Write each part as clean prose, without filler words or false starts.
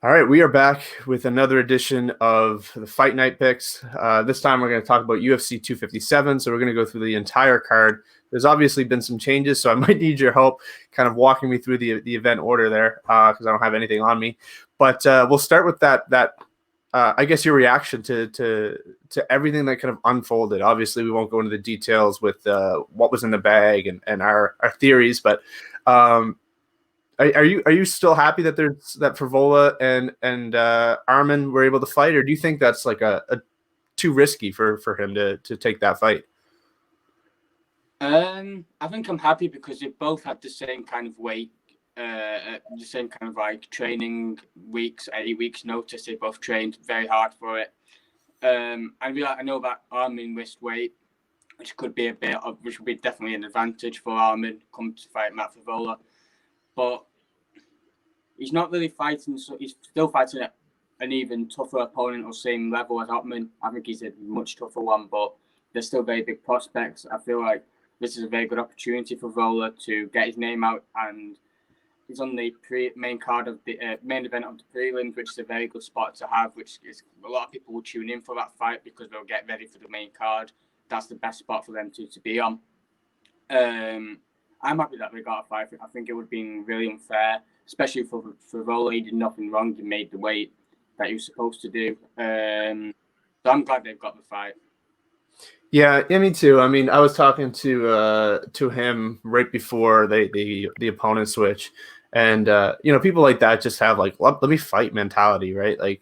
All right, we are back with another edition of the Fight Night Picks. This time we're going to talk about UFC 257, so we're going to go through the entire card. There's obviously been some changes, so I might need your help kind of walking me through the event order there because I don't have anything on me. But we'll start with that I guess your reaction to everything that kind of unfolded. Obviously, we won't go into the details with what was in the bag and our theories, but are you still happy that Frevola and Arman were able to fight, or do you think that's like a too risky for him to take that fight? I think I'm happy because they both had the same kind of weight, the same kind of like training weeks, 8 weeks notice. They both trained very hard for it. I know that Arman missed weight, which would be definitely an advantage for Arman come to fight Matt Frevola. But he's not really fighting, so he's still fighting an even tougher opponent or same level as Arman. I think he's a much tougher one, but they're still very big prospects. I feel like this is a very good opportunity for Frevola to get his name out, and he's on the main card of the main event of the prelims, which is a very good spot to have, which is a lot of people will tune in for that fight because they'll get ready for the main card. That's the best spot for them to be on. I'm happy that we got a fight. I think it would have been really unfair, especially for Frevola. He did nothing wrong. He made the weight that he was supposed to do. So I'm glad they've got the fight. Yeah, me too. I mean, I was talking to him right before the opponent switch, and people like that just have like let me fight mentality, right? Like,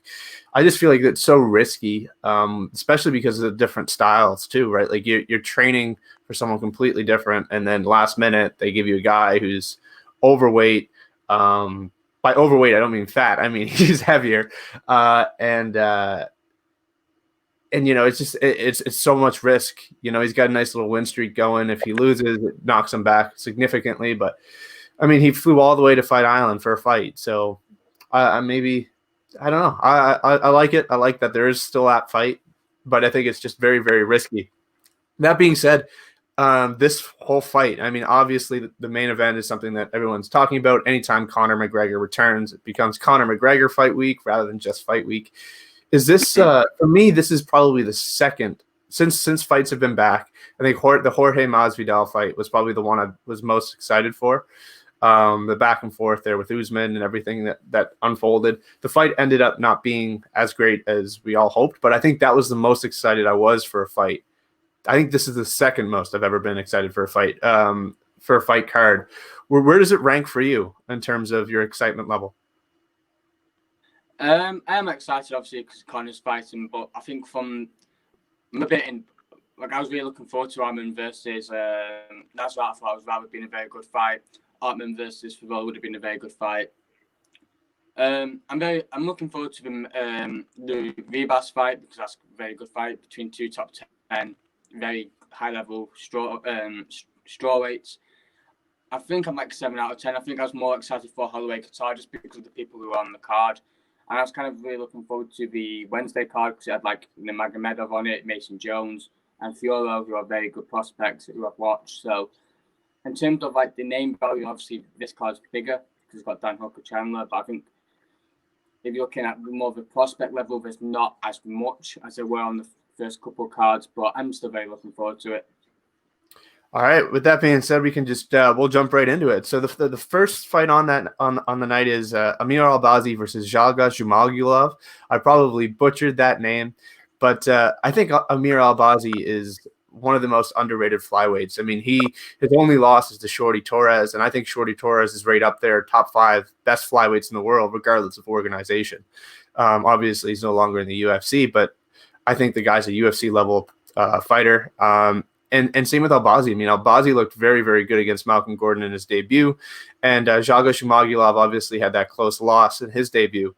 I just feel like it's so risky, especially because of the different styles too, right? Like you're training for someone completely different, and then last minute they give you a guy who's overweight. By overweight, I don't mean fat. I mean he's heavier, and it's just it's so much risk. He's got a nice little win streak going. If he loses, it knocks him back significantly. But I mean, he flew all the way to Fight Island for a fight. So maybe I don't know. I like it. I like that there is still that fight, but I think it's just very, very risky. That being said, this whole fight, I mean, obviously the main event is something that everyone's talking about. Anytime Conor McGregor returns, it becomes Conor McGregor fight week rather than just fight week. Is this for me? This is probably the second since fights have been back. I think the Jorge Masvidal fight was probably the one I was most excited for. The back and forth there with Usman and everything that unfolded. The fight ended up not being as great as we all hoped, but I think that was the most excited I was for a fight. I think this is the second most I've ever been excited for a fight card. Where does it rank for you in terms of your excitement level? I am excited, obviously, because Conor's fighting, but I think I'm a bit in. Like, I was really looking forward to Arman versus. That's what I thought that would have been a very good fight. Arman versus Frevola would have been a very good fight. I'm looking forward to the Ribas fight because that's a very good fight between two top 10, very high level strawweights. I think I'm like 7 out of 10. I think I was more excited for Holloway Qatar just because of the people who were on the card. And I was kind of really looking forward to the Wednesday card because it had like Magomedov on it, Mason Jones, and Fiorello, who are very good prospects who I've watched. So in terms of like the name value, obviously this card's bigger because it's got Dan Hooker, Chandler. But I think if you're looking at more of a prospect level, there's not as much as there were on the first couple of cards. But I'm still very looking forward to it. All right. With that being said, we can just we'll jump right into it. So the first fight on the night is Amir Albazi versus Jalga Zhumagulov. I probably butchered that name, but I think Amir Albazi is one of the most underrated flyweights. I mean, his only loss is to Shorty Torres, and I think Shorty Torres is right up there, top 5 best flyweights in the world, regardless of organization. Obviously, he's no longer in the UFC, but I think the guy's a UFC level fighter. And same with Albazi. I mean, Albazi looked very, very good against Malcolm Gordon in his debut. And Jalga Zhumagulov obviously had that close loss in his debut.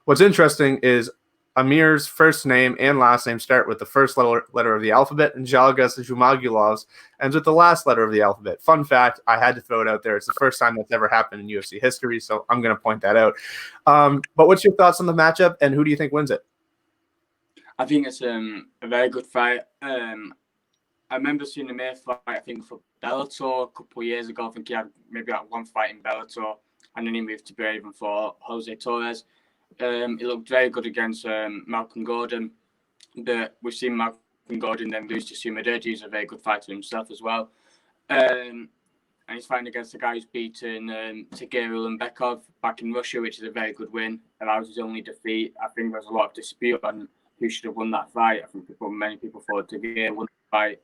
What's interesting is Amir's first name and last name start with the first letter of the alphabet, and Jalga Zhumagulov's ends with the last letter of the alphabet. Fun fact, I had to throw it out there. It's the first time that's ever happened in UFC history, so I'm going to point that out. But what's your thoughts on the matchup, and who do you think wins it? I think it's a very good fight. I remember seeing Amir fight, I think, for Bellator a couple of years ago. I think he had maybe one fight in Bellator, and then he moved to Braven for Jose Torres. He looked very good against Malcolm Gordon. We've seen Malcolm Gordon then lose to Sumadeji, who's a very good fighter himself as well. And he's fighting against the guy who's beaten Tagirul and Bekov back in Russia, which is a very good win. And that was his only defeat. I think there's a lot of dispute on who should have won that fight. I think many people thought Tagirul won the fight.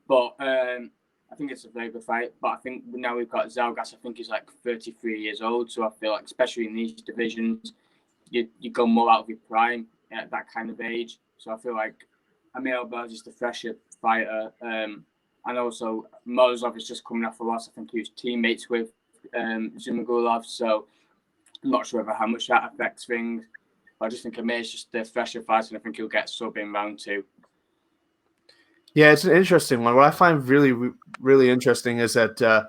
But I think it's a very good fight. But I think now we've got Zalgas. I think he's like 33 years old. So I feel like, especially in these divisions, you go more out of your prime at that kind of age. So I feel like Amir Albazi is the fresher fighter. And also, Muradov is just coming off a loss. I think he was teammates with Zhumagulov. So I'm not sure how much that affects things. But I just think Amir's just the fresher fighter, and I think he'll get sub in round 2. Yeah, it's an interesting one. What I find really, really interesting is that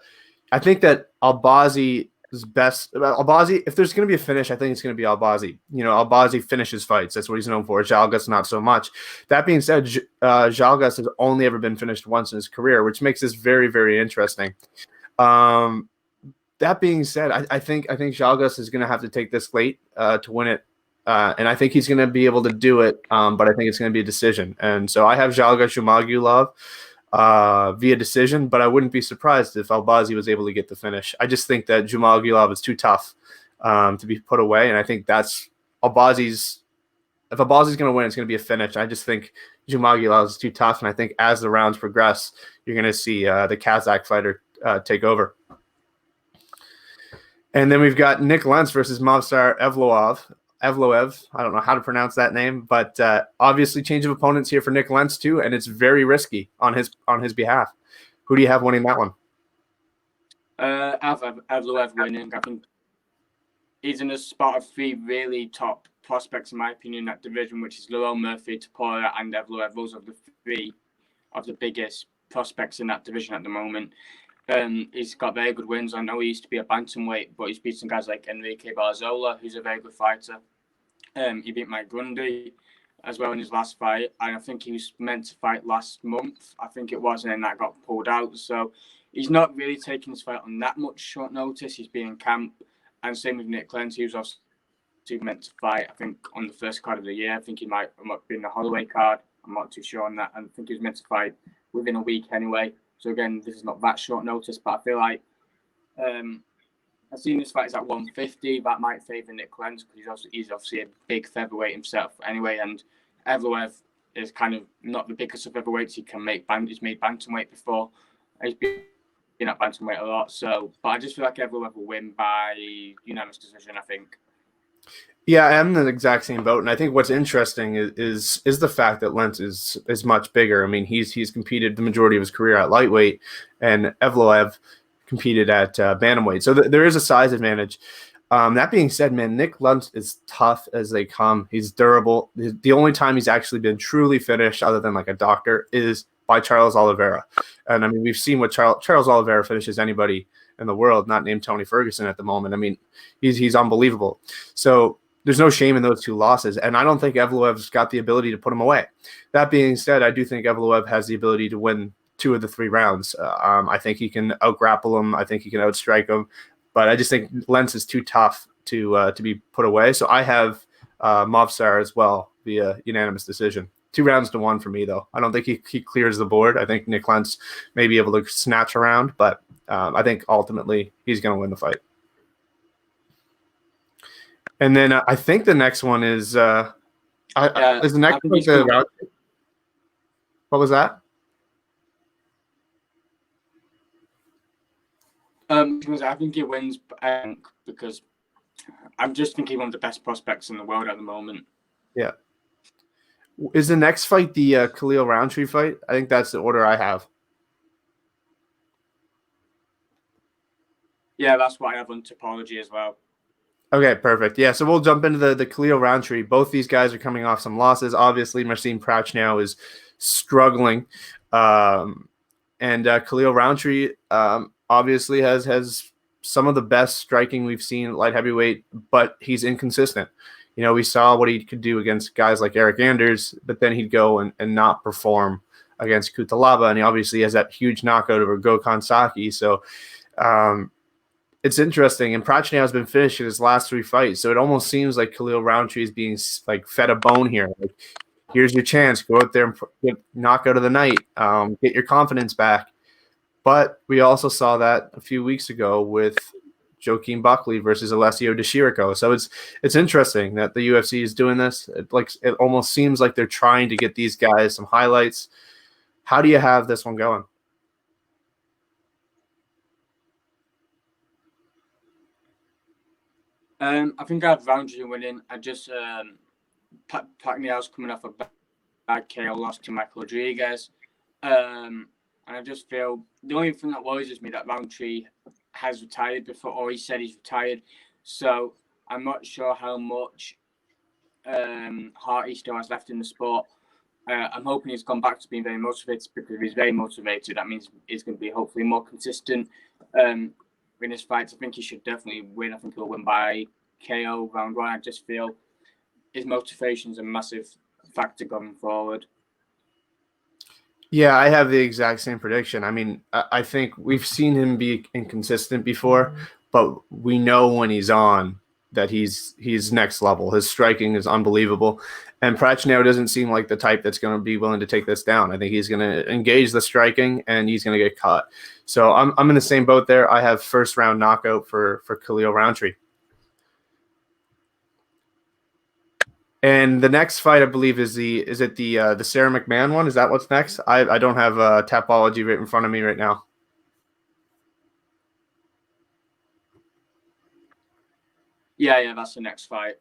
I think that Albazi is best. Albazi, if there's going to be a finish, I think it's going to be Albazi. You know, Albazi finishes fights. That's what he's known for. Zhalgas, not so much. That being said, Zhalgas has only ever been finished once in his career, which makes this very, very interesting. That being said, I think Zhalgas is going to have to take this late to win it. And I think he's going to be able to do it, but I think it's going to be a decision. And so I have Zhalgas Zhumagulov via decision, but I wouldn't be surprised if Albazi was able to get the finish. I just think that Zhumagulov is too tough to be put away, and I think that's Albazi's. If Albazi's going to win, it's going to be a finish. I just think Zhumagulov is too tough, and I think as the rounds progress, you're going to see the Kazakh fighter take over. And then we've got Nick Lentz versus Movsar Evloev. I don't know how to pronounce that name, but obviously change of opponents here for Nick Lentz too, and it's very risky on his behalf. Who do you have winning that one? I have Evloev winning. I think he's in a spot of 3 really top prospects, in my opinion, in that division, which is Lerone Murphy, Topuria, and Evloev. Those are the 3 of the biggest prospects in that division at the moment. He's got very good wins. I know he used to be a bantamweight, but he's beaten guys like Enrique Barzola, who's a very good fighter. He beat Mike Grundy as well in his last fight, and I think he was meant to fight last month. I think it was, and then that got pulled out. So he's not really taking his fight on that much short notice. He's been in camp, and same with Nick Lentz. He was also meant to fight, I think, on the first card of the year. I think he might have been the Holloway card. I'm not too sure on that. I think he was meant to fight within a week anyway. So again, this is not that short notice, but I feel like I've seen this fight is at 150. That might favour Nick Lentz because he's obviously a big featherweight himself anyway. And Evloev is kind of not the biggest of featherweights. He's made bantamweight before. He's been at bantamweight a lot. So, but I just feel like Evloev will win by unanimous decision, I think. Yeah, I'm in the exact same boat, and I think what's interesting is the fact that Lentz is much bigger. I mean, he's competed the majority of his career at lightweight, and Evloev competed at bantamweight, so there is a size advantage. That being said, man, Nick Lentz is tough as they come. He's durable. The only time he's actually been truly finished, other than like a doctor, is by Charles Oliveira, and I mean we've seen what Charles Oliveira finishes anybody in the world, not named Tony Ferguson at the moment. I mean, he's unbelievable. So there's no shame in those 2 losses, and I don't think Evloev's got the ability to put him away. That being said, I do think Evloev has the ability to win 2 of the 3 rounds. I think he can out-grapple him. I think he can outstrike him, but I just think Lentz is too tough to be put away. So I have Movsar as well via unanimous decision. 2 rounds to 1 for me, though. I don't think he clears the board. I think Nick Lentz may be able to snatch around, but I think ultimately he's going to win the fight. And then I think the next one is the next one the what was that? I think he wins because I'm just thinking one of the best prospects in the world at the moment. Yeah. Is the next fight the Khalil Rountree fight? I think that's the order I have. Yeah, that's what I have on Topology as well. Okay, perfect. Yeah, so we'll jump into the Khalil Rountree. Both these guys are coming off some losses. Obviously, Marcin Prachnio is struggling. And Khalil Rountree obviously has some of the best striking we've seen at light heavyweight, but he's inconsistent. You know, we saw what he could do against guys like Eric Anders, but then he'd go and not perform against Kutalaba, and he obviously has that huge knockout over Gokhan Saki. So it's interesting. And Prachnio has been finished in his last 3 fights, so it almost seems like Khalil Rountree is being like fed a bone here. Like, here's your chance. Go out there and knock out of the night. Get your confidence back. But we also saw that a few weeks ago with Joaquin Buckley versus Alessio De Chirico. So it's interesting that the UFC is doing this. It almost seems like they're trying to get these guys some highlights. How do you have this one going? I think I have Rountree winning. I just Prachnio's coming off a bad KO loss to Michael Rodriguez. And I just feel the only thing that worries me that Rountree has retired before, or he said he's retired. So I'm not sure how much heart he still has left in the sport. I'm hoping he's gone back to being very motivated, because if he's very motivated, that means he's going to be hopefully more consistent in his fights. I think he should definitely win. I think he'll win by KO round 1. I just feel his motivation is a massive factor going forward. Yeah, I have the exact same prediction. I mean, I think we've seen him be inconsistent before, but we know when he's on that he's next level. His striking is unbelievable. And Prachnio doesn't seem like the type that's going to be willing to take this down. I think he's going to engage the striking, and he's going to get caught. So I'm in the same boat there. I have first round knockout for Khalil Rountree. And the next fight, I believe, is the Sara McMann one? Is that what's next? I don't have Tapology right in front of me right now. Yeah, that's the next fight.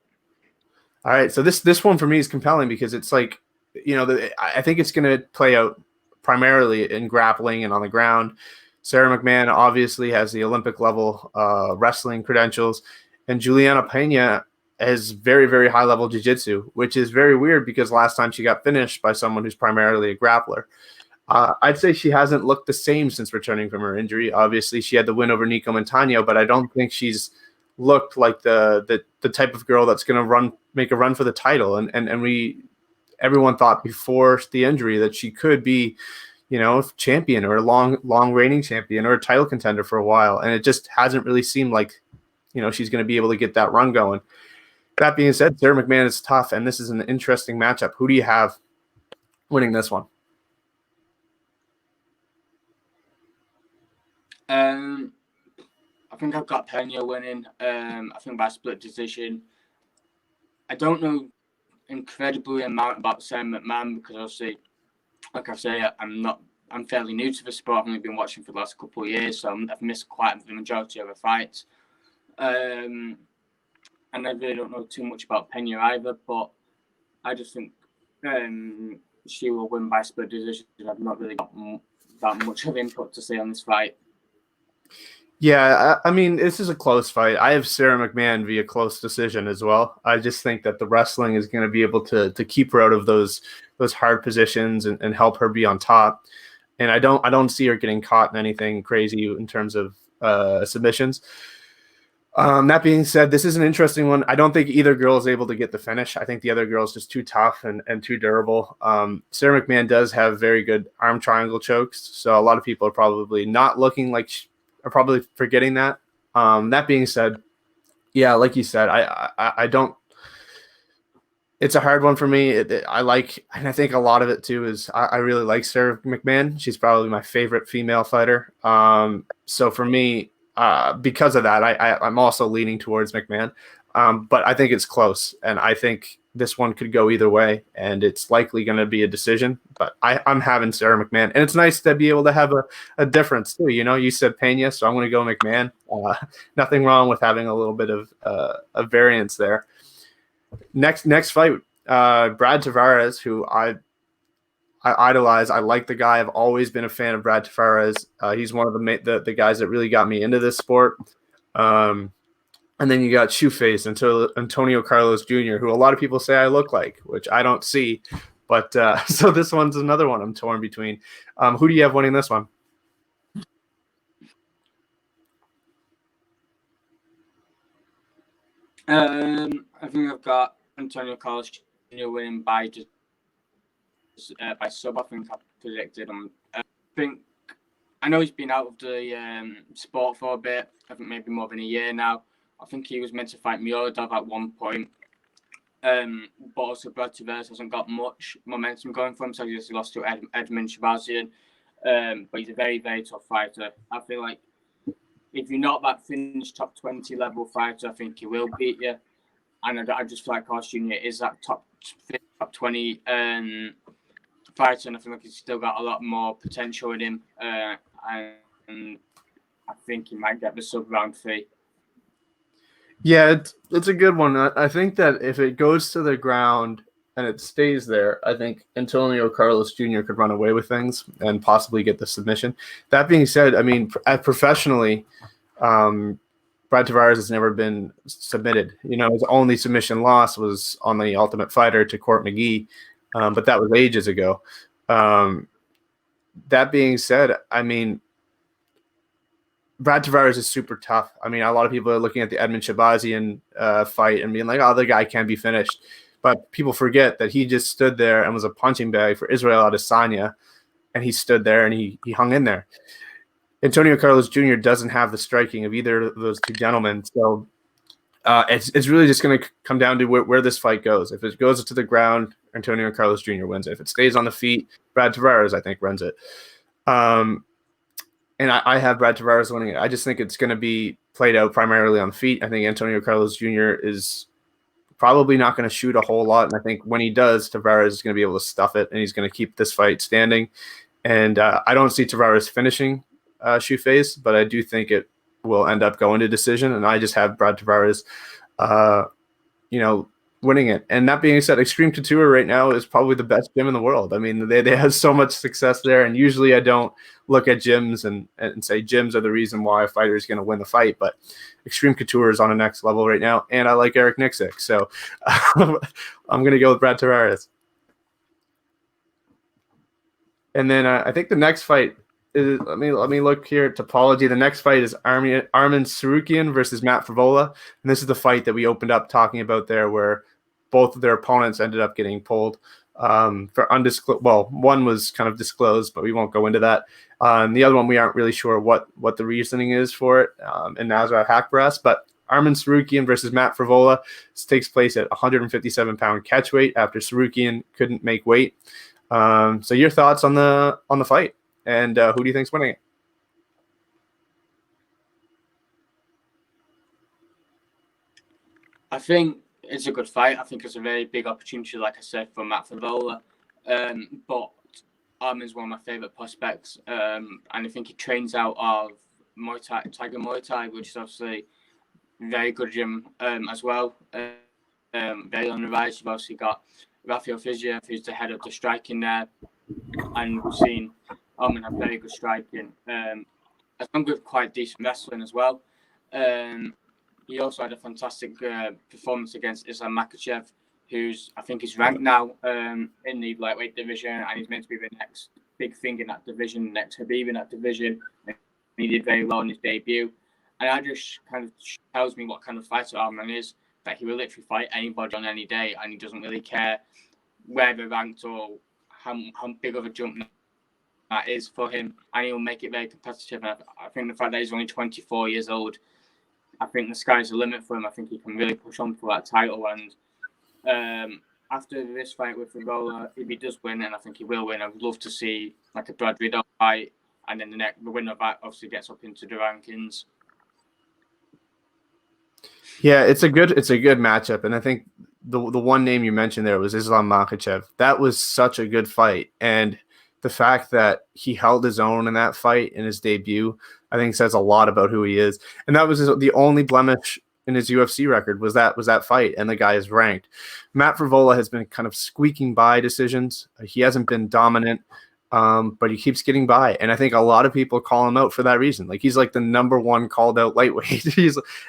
All right, so this one for me is compelling because it's like, I think it's going to play out primarily in grappling and on the ground. Sara McMann obviously has the Olympic level wrestling credentials, and Julianna Pena has very, very high level jiu-jitsu, which is very weird because last time she got finished by someone who's primarily a grappler. I'd say she hasn't looked the same since returning from her injury. Obviously, she had the win over Nico Montano, but I don't think she's looked like the type of girl that's going to make a run for the title. And everyone thought before the injury that she could be, champion or a long reigning champion or a title contender for a while. And it just hasn't really seemed like, she's going to be able to get that run going. That being said, Sara McMann is tough, and this is an interesting matchup. Who do you have winning this one? I think I've got Pena winning. I think by split decision. I don't know incredibly amount about Sara McMann because obviously, like I say, I'm fairly new to the sport. I've only been watching for the last couple of years, so I've missed quite the majority of the fights. And I really don't know too much about Pena either, but I just think she will win by split decision. I've not really got that much of input to say on this fight. Yeah, I mean, this is a close fight. I have Sara McMann via close decision as well. I just think that the wrestling is going to be able to keep her out of those hard positions and help her be on top. And I don't see her getting caught in anything crazy in terms of submissions. That being said, this is an interesting one. I don't think either girl is able to get the finish. I think the other girl is just too tough and too durable. Sara McMann does have very good arm triangle chokes, so a lot of people are probably not looking like are probably forgetting that. That being said, yeah, like you said, I don't. It's a hard one for me. And I think a lot of it too is I really like Sara McMann. She's probably my favorite female fighter. So for me, because of that, I'm also leaning towards McMann. But I think it's close, and I think this one could go either way, and it's likely going to be a decision. But I'm having Sara McMann, and it's nice to be able to have a difference too. You said Pena, so I'm going to go McMann. Nothing wrong with having a little bit of a variance there. Next fight, Brad Tavares, who I idolize. I like the guy. I've always been a fan of Brad Tavares. He's one of the guys that really got me into this sport. And then you got Shoeface Antonio Carlos Jr., who a lot of people say I look like, which I don't see. But so this one's another one I'm torn between. Who do you have winning this one? I think I've got Antonio Carlos Jr. winning by sub. I think I predicted him. I think I know he's been out of the sport for a bit. I think maybe more than a year now. I think he was meant to fight Muradov at one point. But also Brad Tavares hasn't got much momentum going for him, so he just lost to Edmund Shabazian. But he's a very, very tough fighter. I feel like if you're not that finished top 20 level fighter, I think he will beat you. And I just feel like Carlos Jr. is that top 20 fighter, and I feel like he's still got a lot more potential in him. And I think he might get the sub round 3. Yeah, it's a good one. I think that if it goes to the ground and it stays there, I think Antonio Carlos Jr. could run away with things and possibly get the submission. That being said, I mean, professionally, Brad Tavares has never been submitted. You know, his only submission loss was on the Ultimate Fighter to Court McGee, but that was ages ago. That being said, I mean, Brad Tavares is super tough. I mean, a lot of people are looking at the Edmund Shabazian fight and being like, oh, the guy can't be finished. But people forget that he just stood there and was a punching bag for Israel Adesanya, and he stood there and he hung in there. Antonio Carlos Jr. doesn't have the striking of either of those two gentlemen. So it's really just going to come down to where this fight goes. If it goes to the ground, Antonio Carlos Jr. wins it. If it stays on the feet, Brad Tavares, I think, runs it. And I have Brad Tavares winning it. I just think it's going to be played out primarily on the feet. I think Antonio Carlos Jr. is probably not going to shoot a whole lot. And I think when he does, Tavares is going to be able to stuff it, and he's going to keep this fight standing. And I don't see Tavares finishing Shoeface, but I do think it will end up going to decision. And I just have Brad Tavares, winning it. And that being said, Extreme Couture right now is probably the best gym in the world. I mean, they have so much success there. And usually I don't look at gyms and say gyms are the reason why a fighter is going to win the fight. But Extreme Couture is on a next level right now. And I like Eric Nixick. So I'm going to go with Brad Tavares. And then I think the next fight is, let me look here at Topology. The next fight is Arman Tsarukyan versus Matt Favola. And this is the fight that we opened up talking about there, where both of their opponents ended up getting pulled for undisclosed. Well, one was kind of disclosed, but we won't go into that. And the other one, we aren't really sure what the reasoning is for it in Nasrat Hakparas. But Arman Tsarukyan versus Matt Favola. This takes place at 157-pound catch weight after Tsarukyan couldn't make weight. So your thoughts on the fight, and who do you think's winning it? I think it's a good fight. I think it's a very big opportunity, like I said, for Matt Favola. But Arman's one of my favourite prospects, and I think he trains out of Tiger Muay Thai, which is obviously a very good gym as well. Very on the rise. You've obviously got Rafael Fiziev, who's the head of the striking there, and we've seen Arman have very good striking, along with quite decent wrestling as well. He also had a fantastic performance against Islam Makhachev, who's, I think, is ranked now in the lightweight division, and he's meant to be the next big thing in that division, next Khabib in that division. And he did very well in his debut, and that just kind of tells me what kind of fighter Arman is, that he will literally fight anybody on any day, and he doesn't really care where they're ranked or how big of a jump that is for him, and he'll make it very competitive. And I think the fact that he's only 24 years old, I think the sky's the limit for him. I think he can really push on for that title. And after this fight with Favola, if he does win, and I think he will win, I would love to see like a Brad Riddle fight, and then the winner of that obviously gets up into the rankings. Yeah, it's a good matchup, and I think the one name you mentioned there was Islam Makhachev. That was such a good fight, and the fact that he held his own in that fight in his debut, I think says a lot about who he is. And that was the only blemish in his UFC record was that fight, and the guy is ranked. Matt Favola has been kind of squeaking by decisions. He hasn't been dominant, but he keeps getting by. And I think a lot of people call him out for that reason. Like, he's like the number one called out lightweight.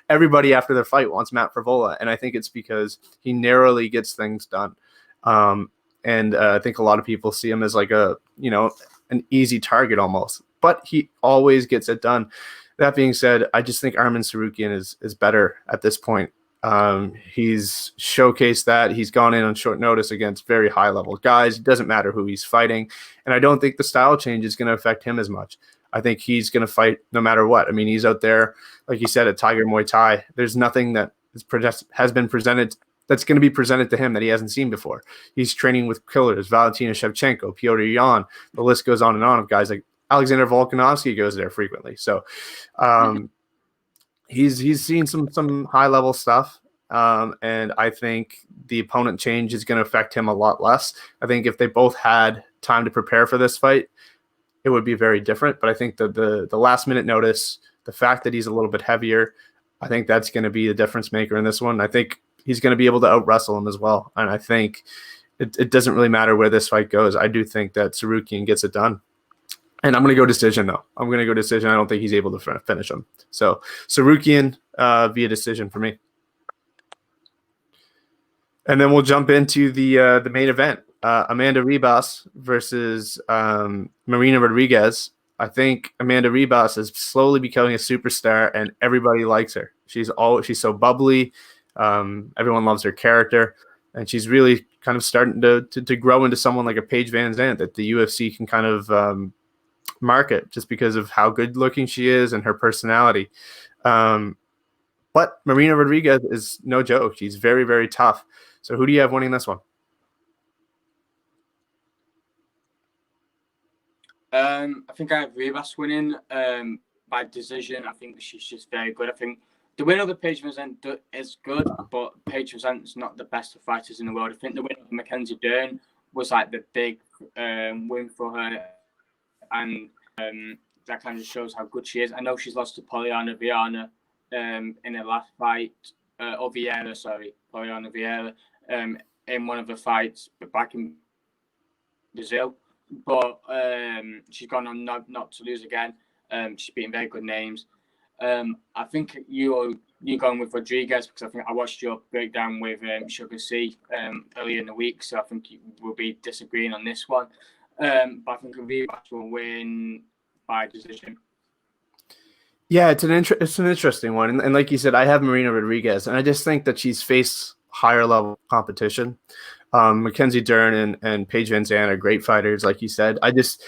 Everybody after their fight wants Matt Favola. And I think it's because he narrowly gets things done. And I think a lot of people see him as like an easy target almost, but he always gets it done. That being said, I just think Arman Tsarukyan is better at this point. He's showcased that. He's gone in on short notice against very high level guys. It doesn't matter who he's fighting. And I don't think the style change is going to affect him as much. I think he's going to fight no matter what. I mean, he's out there, like you said, at Tiger Muay Thai. There's nothing that has been presented that's going to be presented to him that he hasn't seen before. He's training with killers, Valentina Shevchenko, Piotr Yan. The list goes on and on of guys like Alexander Volkanovski goes there frequently. So he's seen some high level stuff. And I think the opponent change is going to affect him a lot less. I think if they both had time to prepare for this fight, it would be very different. But I think the last minute notice, the fact that he's a little bit heavier, I think that's going to be the difference maker in this one. I think he's going to be able to out wrestle him as well. And I think it doesn't really matter where this fight goes. I do think that Tsarukyan gets it done. And I'm going to go decision, though. I'm going to go decision. I don't think he's able to finish him. So Tsarukyan via decision for me. And then we'll jump into the main event. Amanda Ribas versus Marina Rodriguez. I think Amanda Ribas is slowly becoming a superstar, and everybody likes her. She's so bubbly. Everyone loves her character, and she's really kind of starting to grow into someone like a Paige Van Zandt that the UFC can kind of market just because of how good looking she is and her personality. But Marina Rodriguez is no joke. She's very, very tough. So who do you have winning this one? I think I have Ribas winning by decision. I think she's just very good. I think the win of the Paige Van Zandt is good, but Paige Van Zandt is not the best of fighters in the world. I think the win of Mackenzie Dern was like the big win for her, and that kind of shows how good she is. I know she's lost to Poliana Vieira in her last fight, Poliana Vieira, in one of the fights back in Brazil. But she's gone on not to lose again. She's beating very good names. I think you're going with Rodriguez because I think I watched your breakdown with Sugar C earlier in the week, so I think we'll be disagreeing on this one. But I think Ribas will win by decision. Yeah, it's an interesting one, and like you said, I have Marina Rodriguez, and I just think that she's faced higher level competition. Mackenzie Dern and Paige Van Zandt are great fighters, like you said. I just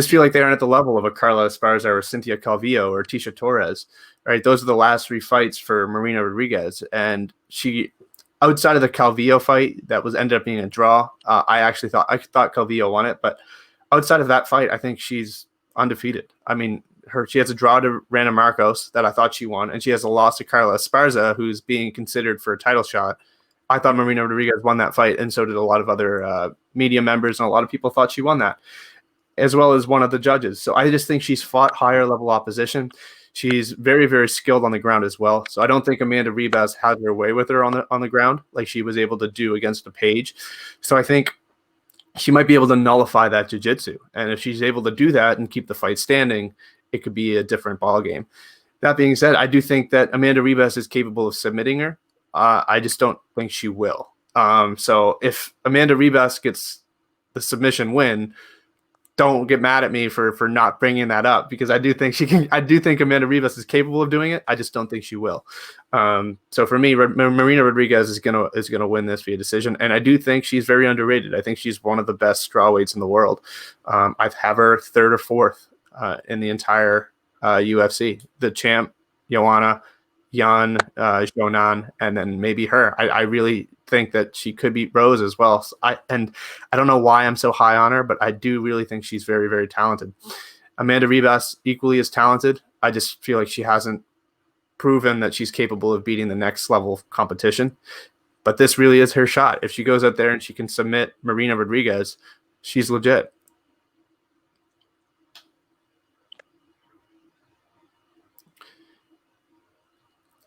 feel like they aren't at the level of a Carla Esparza or Cynthia Calvillo or Tisha Torres, right? Those are the last three fights for Marina Rodriguez, and she, outside of the Calvillo fight that ended up being a draw, I thought Calvillo won it, but outside of that fight, I think she's undefeated. I mean, she has a draw to Rana Marcos that I thought she won, and she has a loss to Carla Esparza, who's being considered for a title shot. I thought Marina Rodriguez won that fight, and so did a lot of other media members, and a lot of people thought she won that, as well as one of the judges. So I just think she's fought higher level opposition. She's very, very skilled on the ground as well. So I don't think Amanda Ribas had her way with her on the ground like she was able to do against the Paige. So I think she might be able to nullify that jiu-jitsu. And if she's able to do that and keep the fight standing, it could be a different ballgame. That being said, I do think that Amanda Ribas is capable of submitting her. I just don't think she will. So if Amanda Ribas gets the submission win, don't get mad at me for not bringing that up, because I do think she can. I do think Amanda Ribas is capable of doing it. I just don't think she will. So for me, Marina Rodriguez is gonna win this via decision, and I do think she's very underrated. I think she's one of the best strawweights in the world. I'd have her third or fourth in the entire UFC. The champ, Joanna, Jan, Joanne, and then maybe her. I really think that she could beat Rose as well. So I don't know why I'm so high on her, but I do really think she's very, very talented. Amanda Ribas equally as talented. I just feel like she hasn't proven that she's capable of beating the next level of competition. But this really is her shot. If she goes out there and she can submit Marina Rodriguez, she's legit.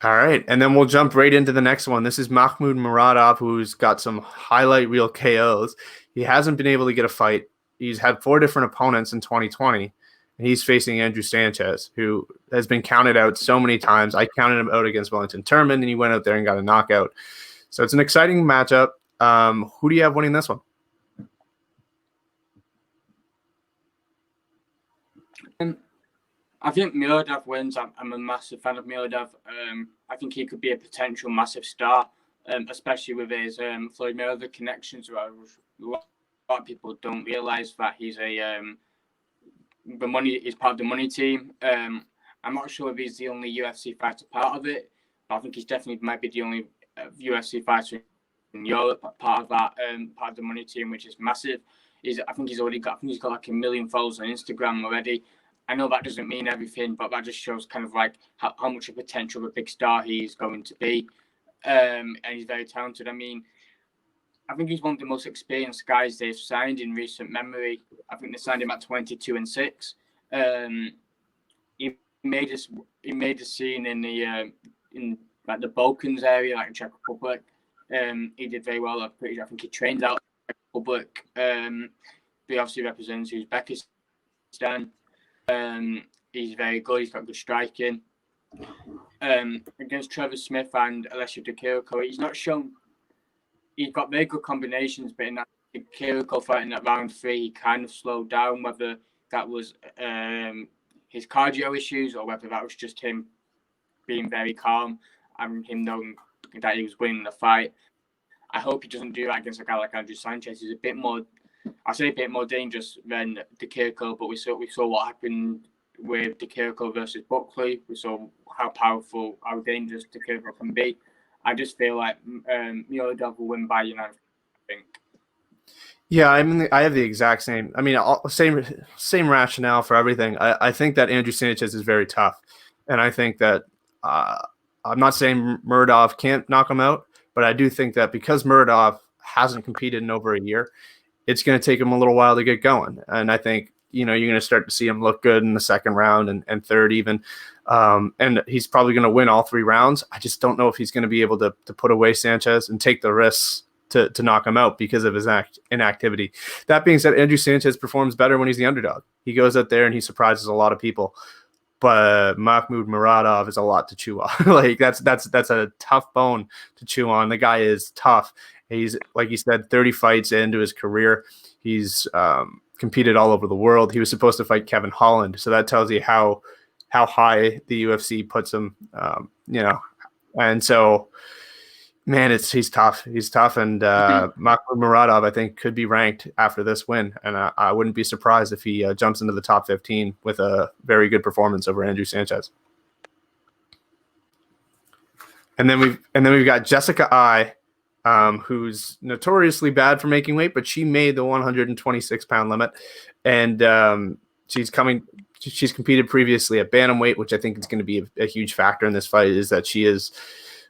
All right, and then we'll jump right into the next one. This is Makhmud Muradov, who's got some highlight reel KOs. He hasn't been able to get a fight. He's had 4 different opponents in 2020, and he's facing Andrew Sanchez, who has been counted out so many times. I counted him out against Wellington Turman, and he went out there and got a knockout. So it's an exciting matchup. Who do you have winning this one? I think Muradov wins. I'm a massive fan of Muradov. I think he could be a potential massive star, especially with his Floyd Mayweather connections. A lot of people don't realize that he's a the money. He's part of the money team. I'm not sure if he's the only UFC fighter part of it, but I think he's definitely might be the only UFC fighter in Europe part of that part of the money team, which is massive. I think he's got like 1 million followers on Instagram already. I know that doesn't mean everything, but that just shows kind of like how much of potential of a big star he's going to be. And he's very talented. I mean, I think he's one of the most experienced guys they've signed in recent memory. I think they signed him at 22-6. He made a scene in the the Balkans area, like Czech Republic. He did very well. I think he trained out in Czech Republic. He obviously represents Uzbekistan. He's very good. He's got good striking. Against Trevor Smith and Alessio Di Chirico, he's not shown. He's got very good combinations, but in that Di Chirico fight in that round 3, he kind of slowed down. Whether that was his cardio issues or whether that was just him being very calm and him knowing that he was winning the fight. I hope he doesn't do that against a guy like Andrew Sanchez. He's a bit more dangerous than Di Chirico, but we saw what happened with Di Chirico versus Buckley. We saw how powerful, how dangerous Di Chirico can be. I just feel like Muradov will win by unanimous, I think. Yeah, I mean, I have the exact same. I mean, same rationale for everything. I think that Andrew Sanchez is very tough, and I think that I'm not saying Muradov can't knock him out, but I do think that because Muradov hasn't competed in over a year, it's going to take him a little while to get going. And I think, you're going to start to see him look good in the second round and third even. And he's probably going to win all 3 rounds. I just don't know if he's going to be able to put away Sanchez and take the risks to knock him out because of his inactivity. That being said, Andrew Sanchez performs better when he's the underdog. He goes out there and he surprises a lot of people. But Makhmud Muradov is a lot to chew on. Like that's a tough bone to chew on. The guy is tough. He's, like you said, 30 fights into his career. He's competed all over the world. He was supposed to fight Kevin Holland, so that tells you how high the UFC puts him. And so, man, he's tough. He's tough, and Makhmud Muradov, I think, could be ranked after this win, and I wouldn't be surprised if he jumps into the top 15 with a very good performance over Andrew Sanchez. And then we've got Jessica Eye, who's notoriously bad for making weight, but she made the 126-pound limit, and she's competed previously at Bantamweight, which I think is going to be a huge factor in this fight, is that she is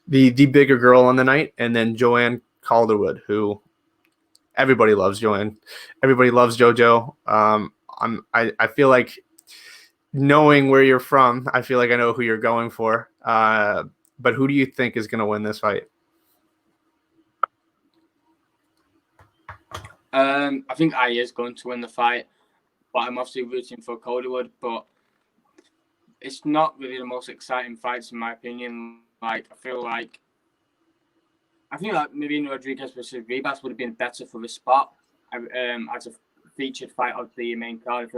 the bigger girl on the night. And then Joanne Calderwood, who everybody loves. Joanne, everybody loves JoJo. I feel like, knowing where you're from, I feel like I know who you're going for. But who do you think is going to win this fight? I think I is going to win the fight, but I'm obviously rooting for Calderwood. But it's not really the most exciting fights, in my opinion. Like, I think like Marina Rodriguez versus Ribas would have been better for the spot as a featured fight of the main card.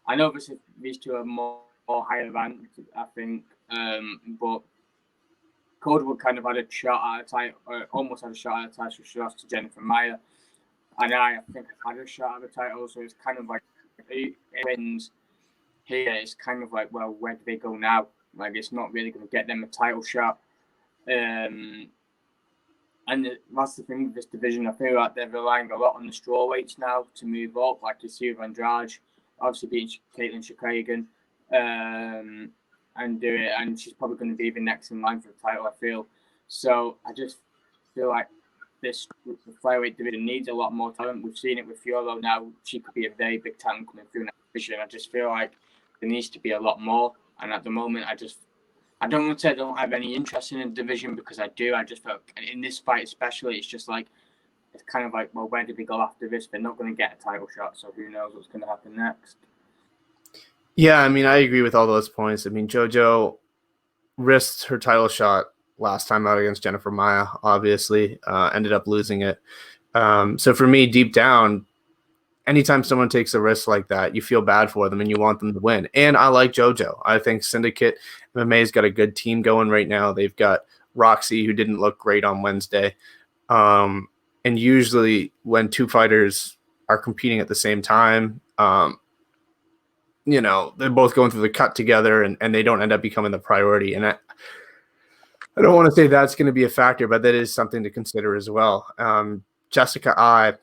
I know these two are more higher ranked, I think, but Calderwood kind of had a shot at a title, almost had a shot at a title. She lost to Jennifer Maia. And I think I had a shot at the title, so it's kind of like, if he wins here, it's kind of like, well, where do they go now? Like, it's not really going to get them a title shot. And that's the thing with this division. I feel like they're relying a lot on the strawweights now to move up, like you see with Andrade, obviously beating Caitlin Chookagian, and do it. And she's probably going to be the next in line for the title, I feel. So I just feel like the flyweight division needs a lot more talent. We've seen it with Fiorello now. She could be a very big talent coming through in that division. I just feel like there needs to be a lot more. And at the moment, I don't want to say I don't have any interest in the division, because I do. I just feel like in this fight especially, it's just like, it's kind of like, well, where do they go after this? They're not going to get a title shot, so who knows what's going to happen next. Yeah, I mean, I agree with all those points. I mean, JoJo risked her title shot last time out against Jennifer Maia, obviously, ended up losing it. So for me, deep down, anytime someone takes a risk like that, you feel bad for them and you want them to win. And I like JoJo. I think Syndicate MMA's got a good team going right now. They've got Roxy, who didn't look great on Wednesday. And usually when two fighters are competing at the same time, they're both going through the cut together and they don't end up becoming the priority. And I don't want to say that's going to be a factor, but that is something to consider as well. Jessica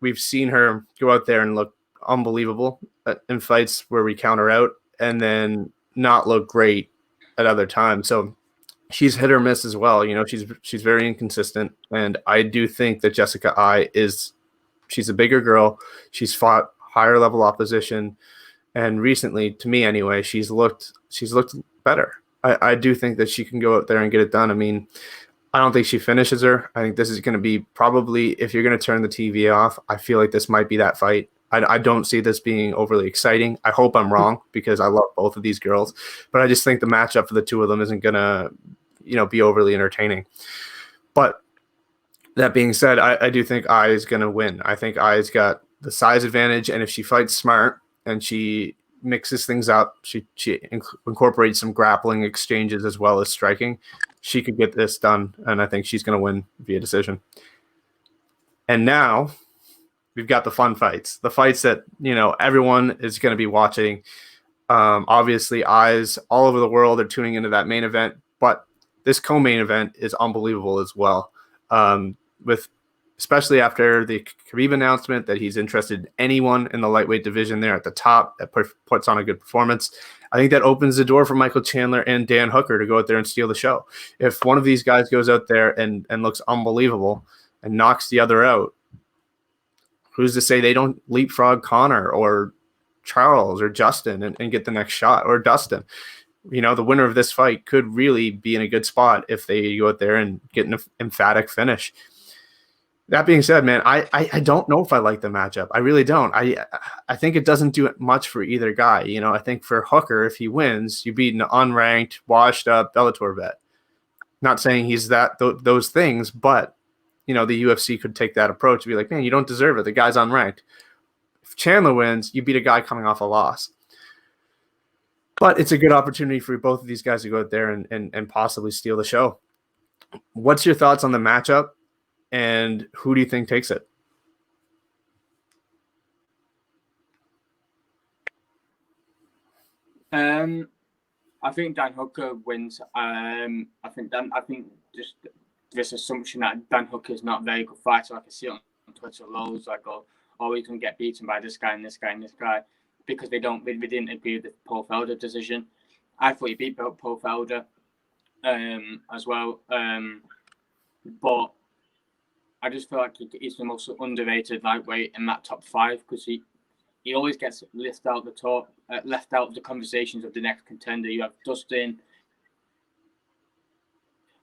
we've seen her go out there and look unbelievable in fights where we count her out and then not look great at other times. So she's hit or miss as well. She's very inconsistent. And I do think that Jessica she's a bigger girl. She's fought higher level opposition. And recently, to me anyway, she's looked better. I do think that she can go out there and get it done. I mean, I don't think she finishes her. I think this is going to be probably, if you're going to turn the TV off, I feel like this might be that fight. I don't see this being overly exciting. I hope I'm wrong because I love both of these girls. But I just think the matchup for the two of them isn't going to, be overly entertaining. But that being said, I do think Ai is going to win. I think Ai's got the size advantage. And if she fights smart and she mixes things up, she incorporates some grappling exchanges as well as striking, she could get this done, and I think she's going to win via decision. And now we've got the fun fights, the fights that everyone is going to be watching. Obviously, eyes all over the world are tuning into that main event, but this co-main event is unbelievable as well. Especially after the Khabib announcement that he's interested in anyone in the lightweight division there at the top that puts on a good performance. I think that opens the door for Michael Chandler and Dan Hooker to go out there and steal the show. If one of these guys goes out there and looks unbelievable and knocks the other out, who's to say they don't leapfrog Conor or Charles or Justin and get the next shot, or Dustin? The winner of this fight could really be in a good spot if they go out there and get an emphatic finish. That being said, man, I don't know if I like the matchup. I really don't. I think it doesn't do much for either guy. I think for Hooker, if he wins, you beat an unranked, washed up Bellator vet. Not saying he's those things, but the UFC could take that approach and be like, man, you don't deserve it. The guy's unranked. If Chandler wins, you beat a guy coming off a loss. But it's a good opportunity for both of these guys to go out there and possibly steal the show. What's your thoughts on the matchup? And who do you think takes it? I think Dan Hooker wins. I think just this assumption that Dan Hooker is not a very good fighter. I can see it on Twitter loads like, he's going to get beaten by this guy and this guy and this guy, because they didn't agree with the Paul Felder decision. I thought he beat Paul Felder as well, but I just feel like he's the most underrated lightweight in that top five, because he always gets left out of the conversations of the next contender. You have Dustin,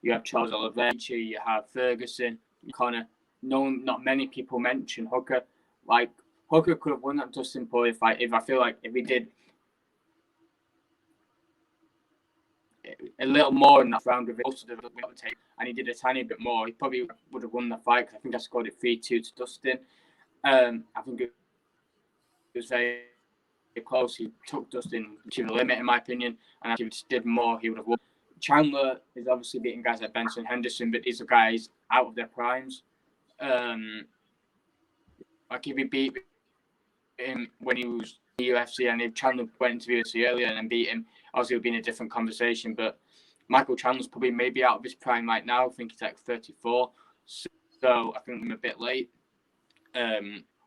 you have Charles Oliveira, you have Ferguson, Conor. Not many people mention Hooker. Like, Hooker could have won that Dustin Poirier fight if he did a little more in that round of it, and he did a tiny bit more, he probably would have won the fight. I think I scored it 3-2 to Dustin. I think it was very close. He took Dustin to the limit, in my opinion, and if he did more, he would have won. Chandler is obviously beating guys like Benson Henderson, but these are guys out of their primes. Like, if he beat him when he was in the UFC, and if Chandler went into the UFC earlier and then beat him, obviously it would be in a different conversation. But Michael Chandler's probably maybe out of his prime right now. I think he's like 34. So I think I'm a bit late,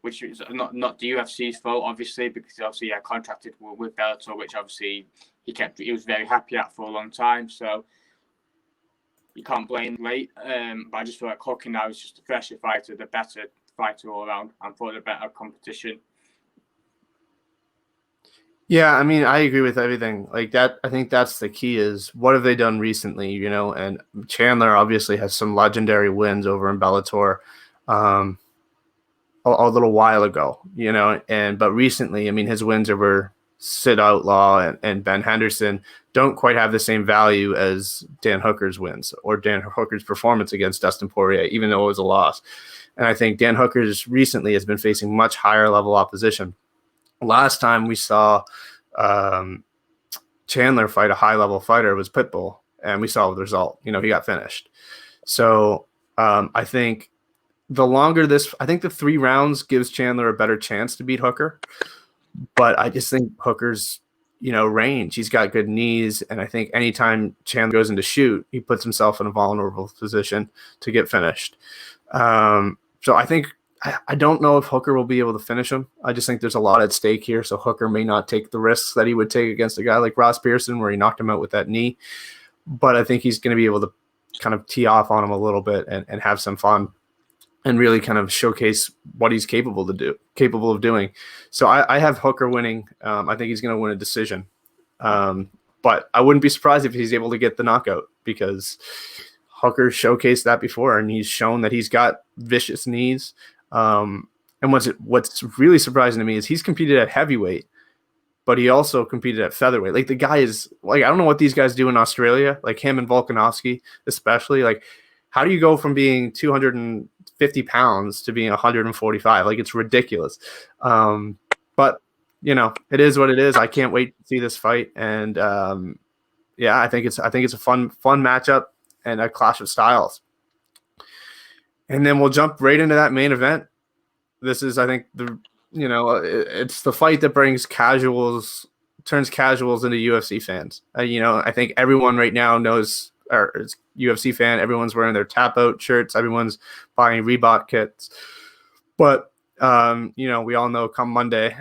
which is not the UFC's fault, obviously, because obviously he contracted with Bellator, which obviously he was very happy at for a long time. So you can't blame late. But I just feel like Hooker now is just a fresher fighter, the better fighter all around, and for the better competition. Yeah, I mean, I agree with everything like that. I think that's the key, is what have they done recently, and Chandler obviously has some legendary wins over in Bellator a little while ago, but recently, I mean, his wins over Sid Outlaw and Ben Henderson don't quite have the same value as Dan Hooker's wins or Dan Hooker's performance against Dustin Poirier, even though it was a loss. And I think Dan Hooker's recently has been facing much higher level opposition. Last time we saw Chandler fight a high-level fighter was Pitbull, and we saw the result. He got finished. So I think the 3 rounds gives Chandler a better chance to beat Hooker. But I just think Hooker's range. He's got good knees, and I think anytime Chandler goes into shoot, he puts himself in a vulnerable position to get finished. So I think I don't know if Hooker will be able to finish him. I just think there's a lot at stake here, so Hooker may not take the risks that he would take against a guy like Ross Pearson, where he knocked him out with that knee. But I think he's going to be able to kind of tee off on him a little bit and have some fun and really kind of showcase what he's capable of doing. So I have Hooker winning. I think he's going to win a decision. But I wouldn't be surprised if he's able to get the knockout, because Hooker showcased that before, and he's shown that he's got vicious knees. And what's really surprising to me is he's competed at heavyweight, but he also competed at featherweight. Like, the guy is like, I don't know what these guys do in Australia, like him and Volkanovski, especially. Like, how do you go from being 250 pounds to being 145? Like, it's ridiculous. But it is what it is. I can't wait to see this fight. And I think it's a fun matchup and a clash of styles. And then we'll jump right into that main event. This is, I think, it's the fight that turns casuals into UFC fans. I think everyone right now knows, or is UFC fan. Everyone's wearing their tap out shirts. Everyone's buying Reebok kits. But we all know come Monday,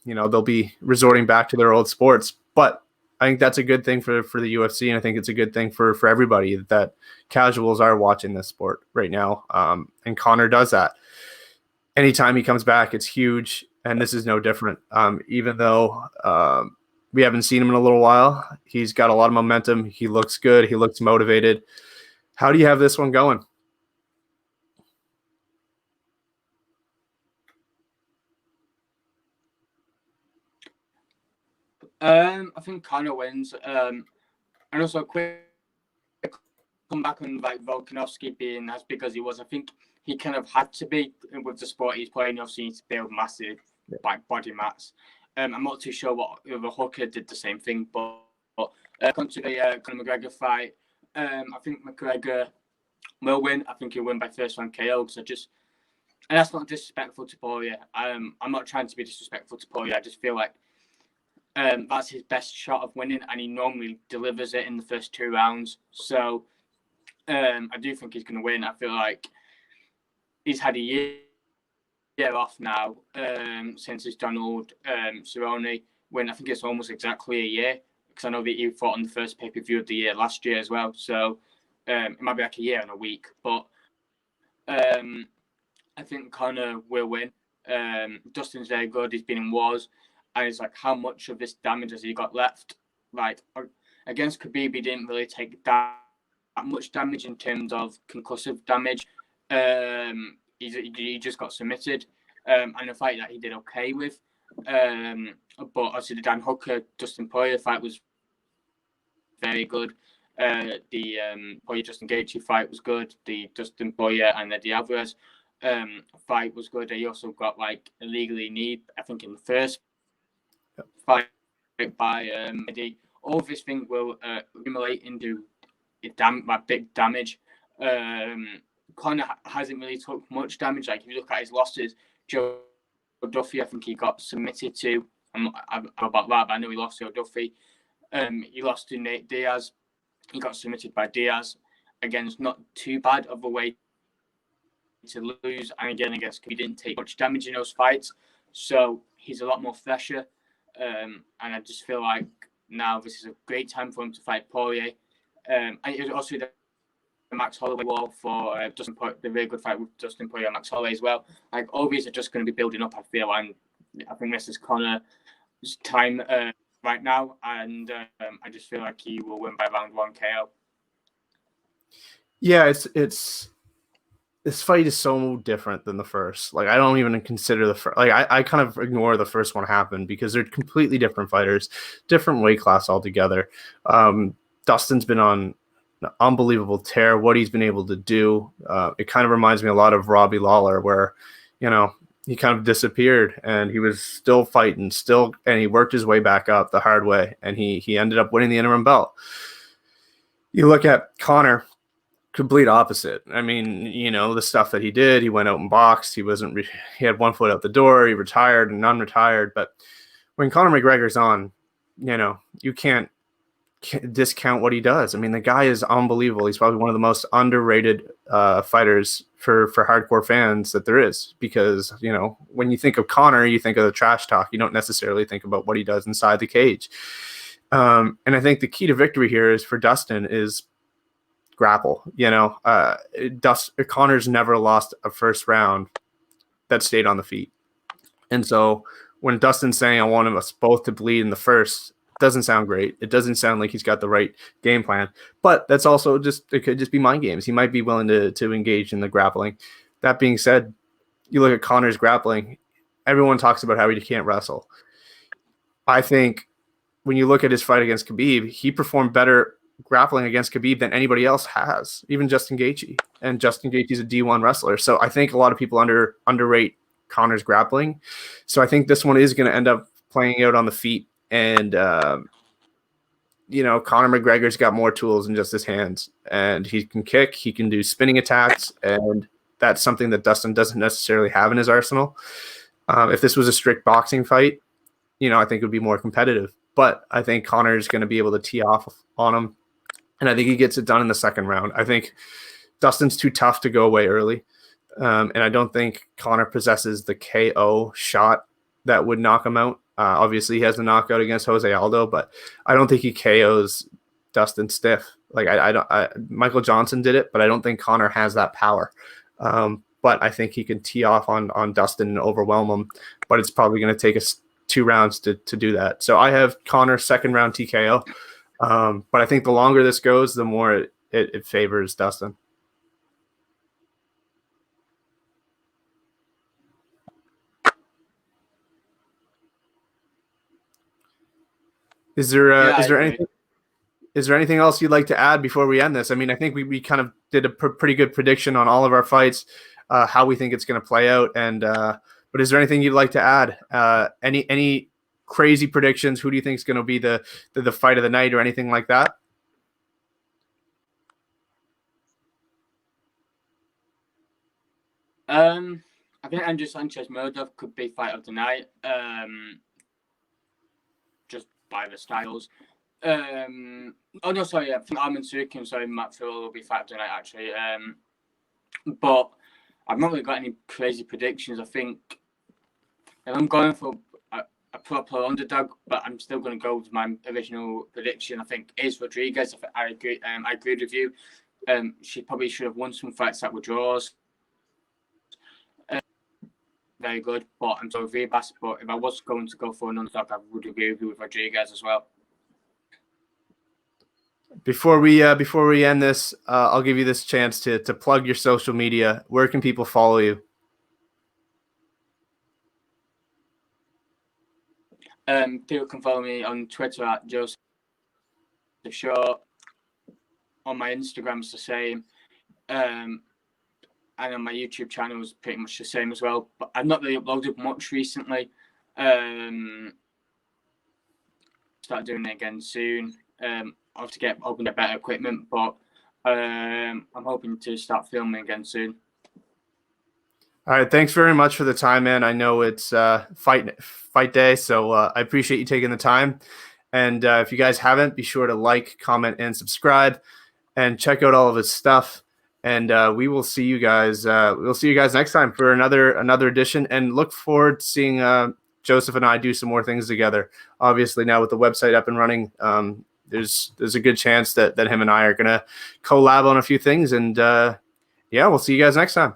they'll be resorting back to their old sports. But I think that's a good thing for the UFC, and I think it's a good thing for everybody that casuals are watching this sport right now. And Conor does that. Anytime he comes back, it's huge, and this is no different. Even though we haven't seen him in a little while, he's got a lot of momentum. He looks good. He looks motivated. How do you have this one going? I think Conor wins. And also a quick come back on like Volkanovski being as big as he was. I think he kind of had to be with the sport he's playing. Obviously, he needs to build massive body mass. I'm not too sure what the Hooker did the same thing, but come to the Conor McGregor fight, I think McGregor will win. I think he'll win by first round KO. And that's not disrespectful to Poirier. I'm not trying to be disrespectful to Poirier. I just feel like that's his best shot of winning, and he normally delivers it in the first 2 rounds. So I do think he's going to win. I feel like he's had a year off now since his Donald Cerrone win. I think it's almost exactly a year, because I know that he fought on the first pay-per-view of the year last year as well. So it might be like a year and a week. But I think Conor will win. Dustin's very good. He's been in wars. And it's like, how much of this damage has he got left? Like, against Khabib, he didn't really take that much damage in terms of concussive damage. He just got submitted. And a fight that he did okay with. But obviously the Dan Hooker-Dustin Poirier fight was very good. The Poirier-Justin Gaethje fight was good. The Dustin Poirier and the Alvarez fight was good. He also got like illegally kneed, I think, in the first fight by Eddie. All of this thing will accumulate into big damage. Conor hasn't really took much damage. Like, if you look at his losses, Joe Duffy, I think he got submitted to. I'm not about that, but I know he lost to Duffy. He lost to Nate Diaz. He got submitted by Diaz. Again, it's not too bad of a way to lose. And again, he didn't take much damage in those fights. So he's a lot more fresher. And I just feel like now this is a great time for him to fight Poirier. And it was also the Max Holloway war for Dustin Poirier, the very good fight with Dustin Poirier and Max Holloway as well. Like, all these are just going to be building up, I feel. And I think this is Conor's time right now. And I just feel like he will win by round 1 KO. Yeah, it's this fight is so different than the first. Like, I don't even consider the first. Like, I kind of ignore the first one happened, because they're completely different fighters, different weight class altogether. Dustin's been on an unbelievable tear. What he's been able to do, it kind of reminds me a lot of Robbie Lawler, where he kind of disappeared and he was still fighting, and he worked his way back up the hard way, and he ended up winning the interim belt. You look at Conor. Complete opposite. I mean, the stuff that he did, he went out and boxed. He had one foot out the door. He retired and non-retired. But when Conor McGregor's on, you can't discount what he does. I mean, the guy is unbelievable. He's probably one of the most underrated fighters for hardcore fans that there is, because, when you think of Conor, you think of the trash talk. You don't necessarily think about what he does inside the cage. And I think the key to victory here is for Dustin is grapple. Conor's never lost a first round that stayed on the feet. And so when Dustin's saying, I want us both to bleed in the first, doesn't sound great. It doesn't sound like he's got the right game plan, but that's also it could just be mind games. He might be willing to engage in the grappling. That being said, you look at Conor's grappling, everyone talks about how he can't wrestle. I think when you look at his fight against Khabib, he performed better grappling against Khabib than anybody else has, even Justin Gaethje. And Justin Gaethje's a D1 wrestler. So I think a lot of people underrate Conor's grappling. So I think this one is going to end up playing out on the feet. And, Conor McGregor's got more tools than just his hands. And he can kick, he can do spinning attacks, and that's something that Dustin doesn't necessarily have in his arsenal. If this was a strict boxing fight, I think it would be more competitive. But I think Conor's going to be able to tee off on him. And I think he gets it done in the second round. I think Dustin's too tough to go away early. And I don't think Conor possesses the KO shot that would knock him out. Obviously, he has a knockout against Jose Aldo, but I don't think he KOs Dustin stiff. Like Michael Johnson did it, but I don't think Conor has that power. But I think he can tee off on Dustin and overwhelm him. But it's probably going to take us 2 rounds to do that. So I have Conor second round TKO. But I think the longer this goes, the more it favors Dustin. Is there anything else you'd like to add before we end this? I mean, I think we kind of did a pretty good prediction on all of our fights, how we think it's going to play out. And but is there anything you'd like to add? Any crazy predictions? Who do you think is going to be the fight of the night or anything like that? I think Andrew Sanchez Muradov could be fight of the night. Just by the styles. I think Arman Tsarukyan, Matt Phil will be fight of the night actually. But I've not really got any crazy predictions. I think if I'm going for a proper underdog, but I'm still going to go with my original prediction. I think is Rodriguez. I agree. I agree with you. She probably should have won some fights that were draws. Very good, but I'm sorry, Ribas. But if I was going to go for an underdog, I would agree with you with Rodriguez as well. Before we end this, I'll give you this chance to plug your social media. Where can people follow you? People can follow me on Twitter at Joseph Shaw. On my Instagram, it's the same. And on my YouTube channel is pretty much the same as well. But I've not really uploaded much recently. Start doing it again soon. I'll have to hoping to get better equipment, but I'm hoping to start filming again soon. All right, thanks very much for the time, man. I know it's fight day, so I appreciate you taking the time. And if you guys haven't, be sure to like, comment, and subscribe, and check out all of his stuff. And we will see you guys. We'll see you guys next time for another edition. And look forward to seeing Joseph and I do some more things together. Obviously, now with the website up and running, there's a good chance that him and I are gonna collab on a few things. And we'll see you guys next time.